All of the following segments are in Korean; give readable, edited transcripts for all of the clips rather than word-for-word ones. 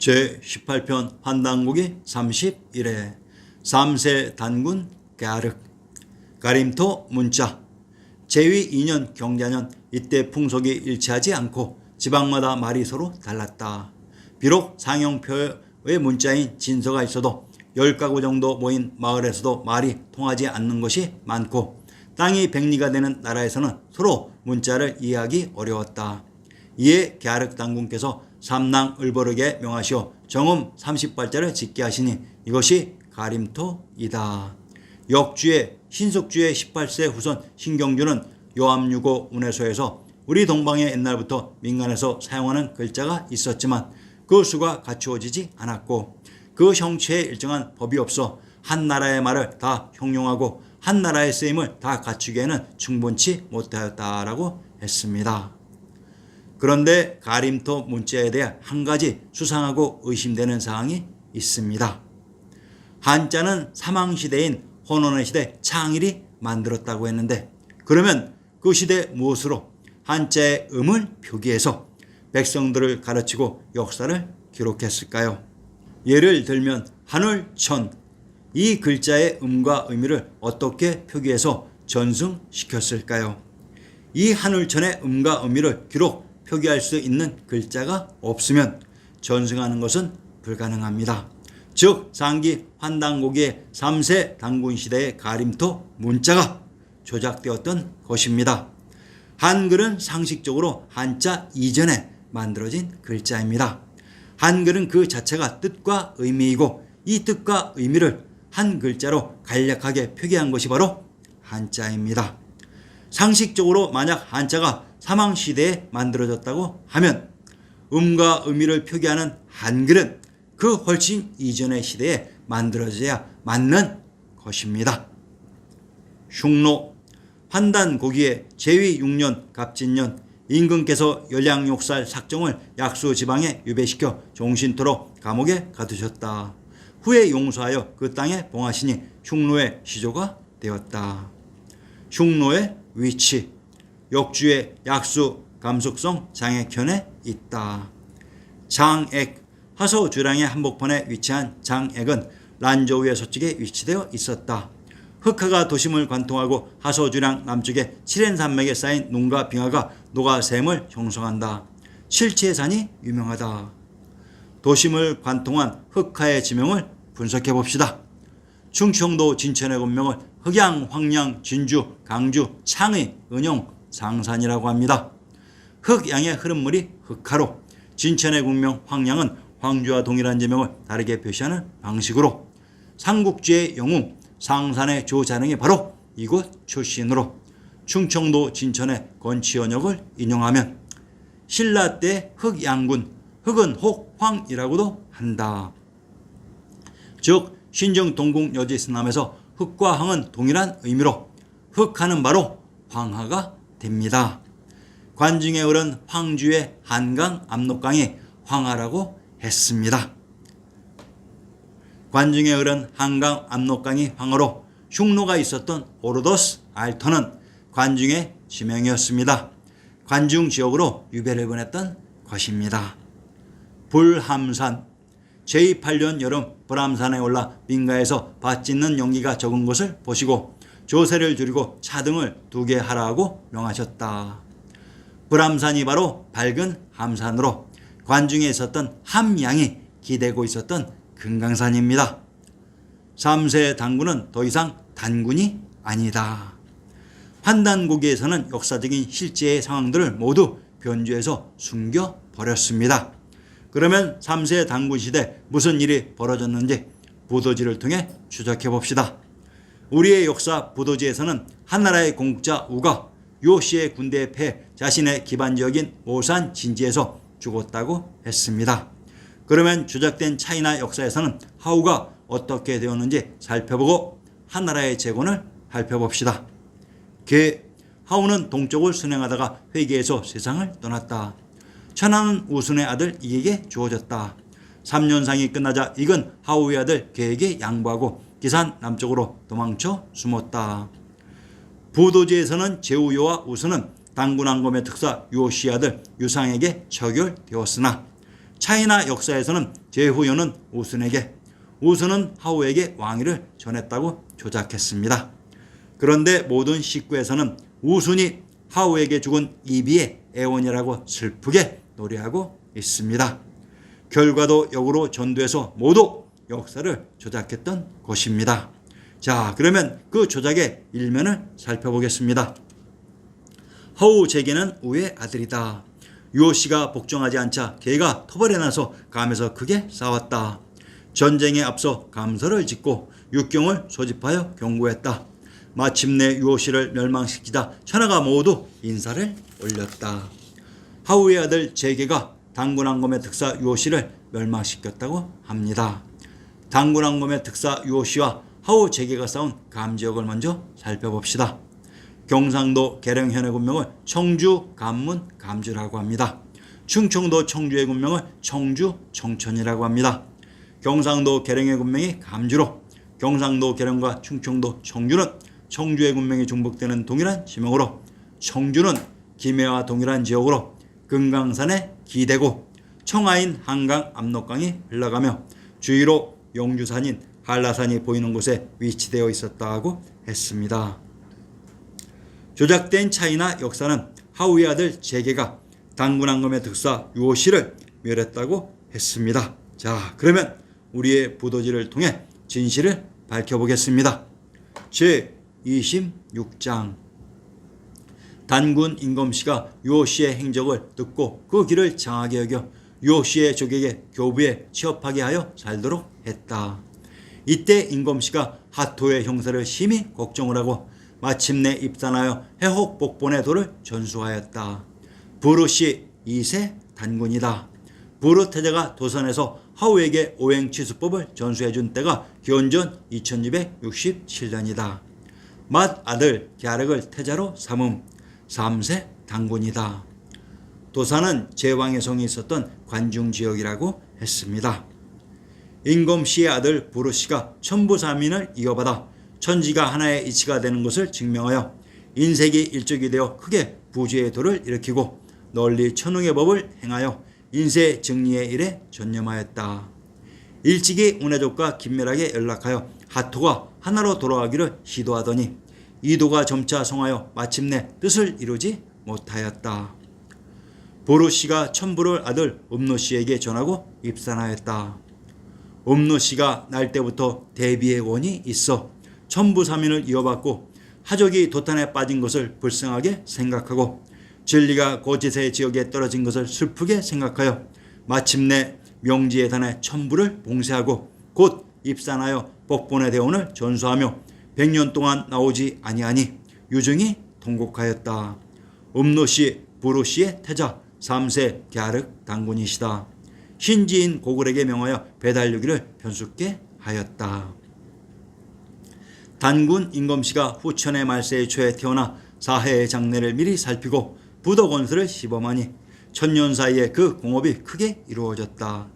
제18편 환단고기 31회 3세 단군 갸륵 가림토 문자 제위 2년 경자년 이때 풍속이 일치하지 않고 지방마다 말이 서로 달랐다. 비록 상형표의 문자인 진서가 있어도 10가구 정도 모인 마을에서도 말이 통하지 않는 것이 많고 땅이 백리가 되는 나라에서는 서로 문자를 이해하기 어려웠다. 이에 갸륵 단군께서 삼랑을버르게 명하시어 정음 30발자를 짓게 하시니 이것이 가림토이다. 역주의 신석주의 18세 후손 신경주는 요암유고 운해소에서 우리 동방에 옛날부터 민간에서 사용하는 글자가 있었지만 그 수가 갖추어지지 않았고 그 형체에 일정한 법이 없어 한 나라의 말을 다 형용하고 한 나라의 쓰임을 다 갖추기에는 충분치 못하였다라고 했습니다. 그런데 가림토 문자에 대해 한 가지 수상하고 의심되는 사항이 있습니다. 한자는 사망시대인 혼원의 시대 창일이 만들었다고 했는데 그러면 그 시대 무엇으로 한자의 음을 표기해서 백성들을 가르치고 역사를 기록했을까요? 예를 들면 하늘천 이 글자의 음과 의미를 어떻게 표기해서 전승시켰을까요? 이 하늘천의 음과 의미를 기록 표기할 수 있는 글자가 없으면 전승하는 것은 불가능합니다. 즉 상기 환단고기의 3세 단군 시대의 가림토 문자가 조작되었던 것입니다. 한글은 상식적으로 한자 이전에 만들어진 글자입니다. 한글은 그 자체가 뜻과 의미이고 이 뜻과 의미를 한 글자로 간략하게 표기한 것이 바로 한자입니다. 상식적으로 만약 한자가 사망시대에 만들어졌다고 하면 음과 의미를 표기하는 한글은 그 훨씬 이전의 시대에 만들어져야 맞는 것입니다. 흉노 환단고기의 제위 6년 갑진년 임금께서 연량욕살 삭정을 약수 지방에 유배시켜 종신토록 감옥에 가두셨다. 후에 용서하여 그 땅에 봉하시니 흉노의 시조가 되었다. 흉노의 위치 역주의 약수 감숙성 장액현에 있다. 장액 하소주량의 한복판에 위치한 장액은 란저우의 서쪽에 위치되어 있었다. 흑하가 도심을 관통하고 하소주량 남쪽에 칠hen산맥에 쌓인 눈과 빙하가 녹아샘을 형성한다. 칠치해산이 유명하다. 도심을 관통한 흑하의 지명을 분석해 봅시다. 충청도 진천의 군명을 흑양, 황양, 진주, 강주, 창의, 은용, 상산이라고 합니다. 흑양의 흐름물이 흑하로 진천의 국명 황양은 황주와 동일한 지명을 다르게 표시하는 방식으로 삼국지의 영웅 상산의 조자릉이 바로 이곳 출신으로 충청도 진천의 건치현역을 인용하면 신라 때 흑양군 흑은 혹황이라고도 한다. 즉 신정 동궁 여지스남에서 흑과 황은 동일한 의미로 흑하는 바로 황하가 됩니다. 관중에 흐른 황주의 한강 압록강이 황하라고 했습니다. 관중에 흐른 한강 압록강이 황하로 흉노가 있었던 오르도스 알터는 관중의 지명이었습니다. 관중 지역으로 유배를 보냈던 것입니다. 불함산 제28년 여름 불함산에 올라 민가에서 밭 짓는 연기가 적은 것을 보시고 조세를 줄이고 차등을 2개 하라고 명하셨다. 불함산이 바로 밝은 함산으로 관중에 있었던 함양이 기대고 있었던 금강산입니다. 3세 단군은 더 이상 단군이 아니다. 환단고기에서는 역사적인 실제의 상황들을 모두 변주해서 숨겨버렸습니다. 그러면 3세 단군 시대 무슨 일이 벌어졌는지 부도지를 통해 추적해 봅시다. 우리의 역사 부도지에서는 한나라의 공국자 우가 요씨의 군대에 패해 자신의 기반지역인 오산 진지에서 죽었다고 했습니다. 그러면 조작된 차이나 역사에서는 하우가 어떻게 되었는지 살펴보고 한나라의 재건을 살펴봅시다. 하우는 동쪽을 순행하다가 회개해서 세상을 떠났다. 천하는 우순의 아들 이에게 주어졌다. 3년상이 끝나자 이건 하우의 아들 계에게 양보하고 기산 남쪽으로 도망쳐 숨었다. 부도지에서는 제우요와 우순은 단군왕검의 특사 요시의 아들 유상에게 처결되었으나 차이나 역사에서는 제후연은 우순에게, 우순은 하우에게 왕위를 전했다고 조작했습니다. 그런데 모든 식구에서는 우순이 하우에게 죽은 이비의 애원이라고 슬프게 노래하고 있습니다. 결과도 역으로 전도해서 모두 역사를 조작했던 것입니다. 자, 그러면 그 조작의 일면을 살펴보겠습니다. 하우 제게는 우의 아들이다. 요시가 복종하지 않자 걔가 토벌에 나서 감에서 크게 싸웠다. 전쟁에 앞서 감서를 짓고 육경을 소집하여 경고했다. 마침내 요시를 멸망시키자 천하가 모두 인사를 올렸다. 하우의 아들 제게가 단군왕검의 특사 요시를 멸망시켰다고 합니다. 단군왕검의 특사 요시와 하우 제게가 싸운 감 지역을 먼저 살펴봅시다. 경상도 계령현의 군명을 청주, 감문, 감주라고 합니다. 충청도 청주의 군명을 청주, 청천이라고 합니다. 경상도 계령의 군명이 감주로, 경상도 계령과 충청도 청주는 청주의 군명이 중복되는 동일한 지명으로, 청주는 김해와 동일한 지역으로 금강산의 기대고 청하인 한강 압록강이 흘러가며 주위로 용주산인 한라산이 보이는 곳에 위치되어 있었다고 했습니다. 조작된 차이나 역사는 하우의 아들 제게가 단군왕검의 특사 요시를 멸했다고 했습니다. 자, 그러면 우리의 부도지를 통해 진실을 밝혀보겠습니다. 제26장 단군 임검씨가 요시의 행적을 듣고 그 길을 장하게 여겨 요시의 족에게 교부에 취업하게 하여 살도록 했다. 이때 임검씨가 하토의 형사를 심히 걱정을 하고 마침내 입산하여 해혹 복본의 도를 전수하였다. 부르시 2세 단군이다. 부르 태자가 도선에서 하우에게 오행 취수법을 전수해준 때가 기원전 2267년이다. 맏 아들 갸륵을 태자로 삼음 3세 단군이다. 도산은 제왕의 성이 있었던 관중 지역이라고 했습니다. 임검씨의 아들 부르씨가 천부사민을 이어받아 천지가 하나의 이치가 되는 것을 증명하여 인색이 일족이 되어 크게 부주의 도를 일으키고 널리 천웅의 법을 행하여 인세 정리의 일에 전념하였다. 일찍이 운해족과 긴밀하게 연락하여 하토가 하나로 돌아가기를 시도하더니 이 도가 점차 성하여 마침내 뜻을 이루지 못하였다. 부르씨가 천부를 아들 음노씨에게 전하고 입산하였다. 음노씨가 날 때부터 대비의 원이 있어 천부사민을 이어받고 하족이 도탄에 빠진 것을 불쌍하게 생각하고 진리가 고지세 지역에 떨어진 것을 슬프게 생각하여 마침내 명지의 단에 천부를 봉쇄하고 곧 입산하여 복본의 대원을 전수하며 100년 동안 나오지 아니하니 유증이 통곡하였다. 음노씨 부르씨의 태자 3세 갸륵 단군이시다. 신지인 고글에게 명하여 배달류기를 편숙게 하였다. 단군 임검씨가 후천의 말세의 초에 태어나 사해의 장래를 미리 살피고 부덕원수를 시범하니 천년 사이에 그 공업이 크게 이루어졌다.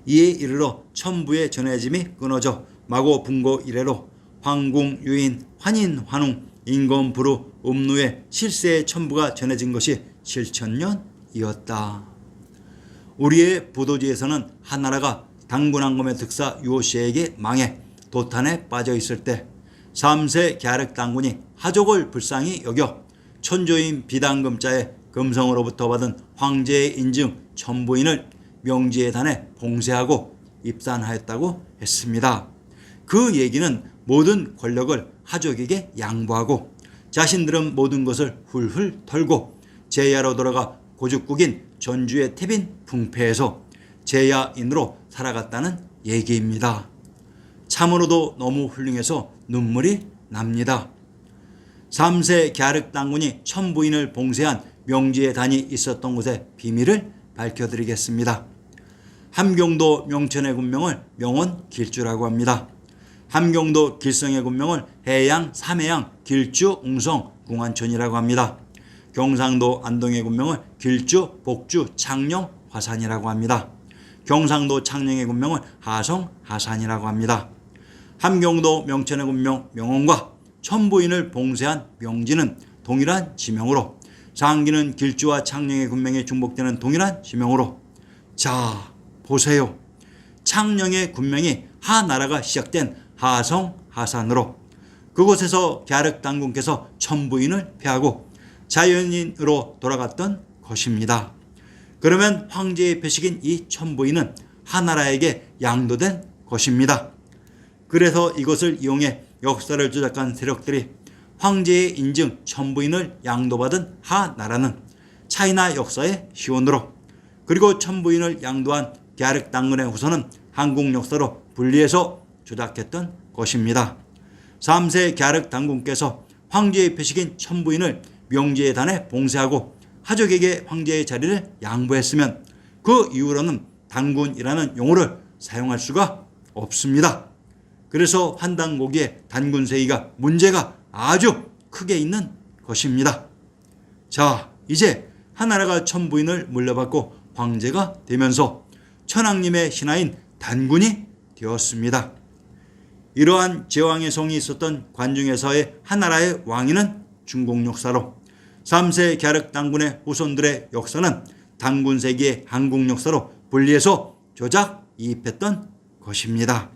이에 이르러 천부의 전해짐이 끊어져 마고 분고 이래로 황궁 유인 환인 환웅 임검 부루 음누의 실세의 천부가 전해진 것이 7천년이었다. 우리의 부도지에서는 한나라가 단군왕검의 특사 요시에게 망해 도탄에 빠져 있을 때 3세 갸륵 단군이 하족을 불쌍히 여겨 천조인 비단금자의 금성으로부터 받은 황제의 인증 천부인을 명지의 단에 봉쇄하고 입산하였다고 했습니다. 그 얘기는 모든 권력을 하족에게 양보하고 자신들은 모든 것을 훌훌 털고 제야로 돌아가 고죽국인 전주의 태빈 풍패에서 제야인으로 살아갔다는 얘기입니다. 참으로도 너무 훌륭해서 눈물이 납니다. 3세 갸륵 단군이 천부인을 봉쇄한 명지의 단이 있었던 곳의 비밀을 밝혀드리겠습니다. 함경도 명천의 군명을 명원 길주라고 합니다. 함경도 길성의 군명을 해양, 삼해양, 길주, 웅성, 궁안천이라고 합니다. 경상도 안동의 군명을 길주, 복주, 창녕, 화산이라고 합니다. 경상도 창녕의 군명을 하성, 하산이라고 합니다. 함경도 명천의 군명 명원과 천부인을 봉쇄한 명지는 동일한 지명으로, 상기는 길주와 창녕의 군명에 중복되는 동일한 지명으로, 자, 보세요. 창녕의 군명이 하나라가 시작된 하성 하산으로 그곳에서 갸륵 단군께서 천부인을 패하고 자연인으로 돌아갔던 것입니다. 그러면 황제의 표식인 이 천부인은 하나라에게 양도된 것입니다. 그래서 이것을 이용해 역사를 조작한 세력들이 황제의 인증 천부인을 양도받은 하나라는 차이나 역사의 시원으로 그리고 천부인을 양도한 갸륵 단군의 후손은 한국 역사로 분리해서 조작했던 것입니다. 3세 갸륵 단군께서 황제의 표식인 천부인을 명제의 단에 봉쇄하고 하족에게 황제의 자리를 양보했으면 그 이후로는 단군이라는 용어를 사용할 수가 없습니다. 그래서 환단고기에 단군세이가 문제가 아주 크게 있는 것입니다. 자, 이제 하나라가 천부인을 물려받고 황제가 되면서 천황님의 신하인 단군이 되었습니다. 이러한 제왕의 성이 있었던 관중에서의 하나라의 왕위는 중국 역사로 3세 갸륵 단군의 후손들의 역사는 단군세기의 한국 역사로 분리해서 조작 이입했던 것입니다.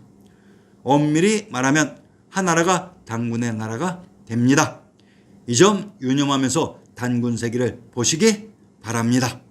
엄밀히 말하면 하나라가 단군의 나라가 됩니다. 이 점 유념하면서 단군세기를 보시기 바랍니다.